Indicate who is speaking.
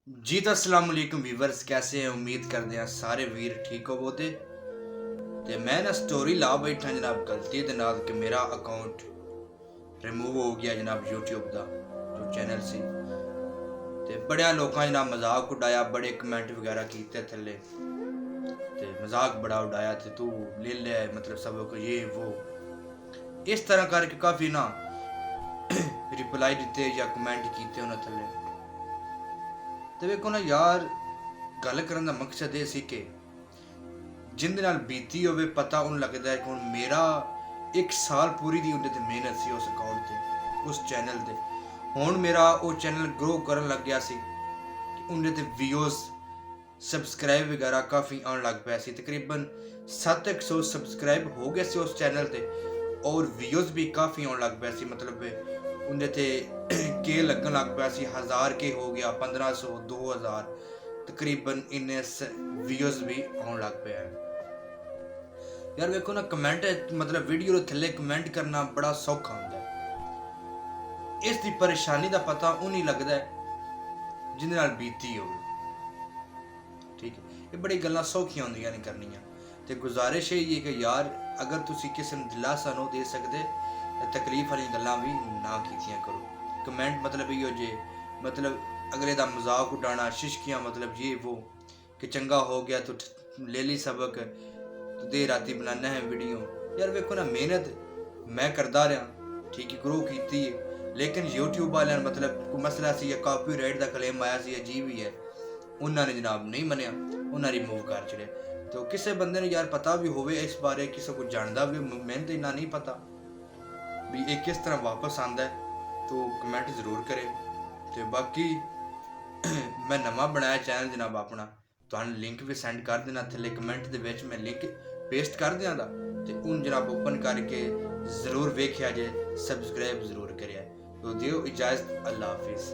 Speaker 1: जी तो अस्सलाम वालेकुम वीवर्स, कैसे हैं? उम्मीद करते हैं सारे वीर ठीक हो बोते। ते मैं ना स्टोरी ला बैठा जनाब गलती दे नाल कि मेरा अकाउंट रिमूव हो गया जनाब यूट्यूब दा जो चैनल सी। ते बड़े लोकां जनाब मजाक उड़ाया, बड़े कमेंट वगैरह कीते थल्ले ते मजाक बड़ा उड़ाया ते तू ले ले मतलब सबक ये वो इस तरह करके काफ़ी ना रिप्लाई दिते या कमेंट कीते उन्हें थल्ले। ते वेखो ना यार, गल करन दा मकसद ये सी कि जिंदे नाल बीती होवे पता उन लगदा है कि हुण मेरा 1 साल पूरी दी उंदे ते मेहनत सी उस अकाउंट ते उस चैनल ते। हुण मेरा वो चैनल ग्रो करन लग गया सी कि उंदे ते व्यूज़ सब्सक्राइब वगैरह काफ़ी आन लग पिया सी। तकरीबन 700 सब्सक्राइब हो गए सी उस चैनल ते और व्यूज़ भी काफ़ी आन लग पिया सी। मतलब उंदे ते के लगन लग पिया सी, 1000 के हो गया, 1500, 2000 तकरीबन इन्ने व्यूज़ भी आन लग पिया है। यार वेखो ना, कमेंट मतलब वीडियो दे थल्ले कमेंट करना बड़ा सौखा होंदा है। इस दी परेशानी दा पता उन्हीं लगदा है जिंदे नाल बीती होवे। ठीक है, ये बड़ी गल्लां सौखियां होंदियां ने करनियां। ते गुजारिश यही है कि यार अगर तुसी किसी नूं दिलासा नहीं दे सकदे ते तकलीफ वाली गल्लां भी ना कीतियां करो। कमेंट मतलब इहो जे मतलब अगले दा मजाक उड़ाना, शिशकियां मतलब ये वो कि चंगा हो गया तो ले ली सबक, तो देर राती बनाना है वीडियो। यार वेखो ना, मेहनत मैं करदा रहा, ठीक है, ग्रो कीती है, लेकिन यूट्यूब वाले मतलब कोई मसला सी या कॉपीराइट दा क्लेम आया सी, अजीब ही है, उन्होंने जनाब नहीं मनिया, उन्हें रिमूव कर छड़े। तो किसी बंदे ने यार पता भी होवे इस बारे, किसी को जानदा भी, मैंने तो इन्ना नहीं पता भी ये किस तरह वापस आंदा है, तो कमेंट जरूर करें। तो बाकी मैं नवा बनाया चैनल जनाब अपना, तुहानू लिंक भी सेंड कर देना थल्ले कमेंट दे विच, मैं लिंक पेस्ट कर दियां दा ते हुण जनाब ओपन करके जरूर वेख्या जे, सब्सक्राइब जरूर करें। तो दियो इजाजत, अल्लाह हाफिज़।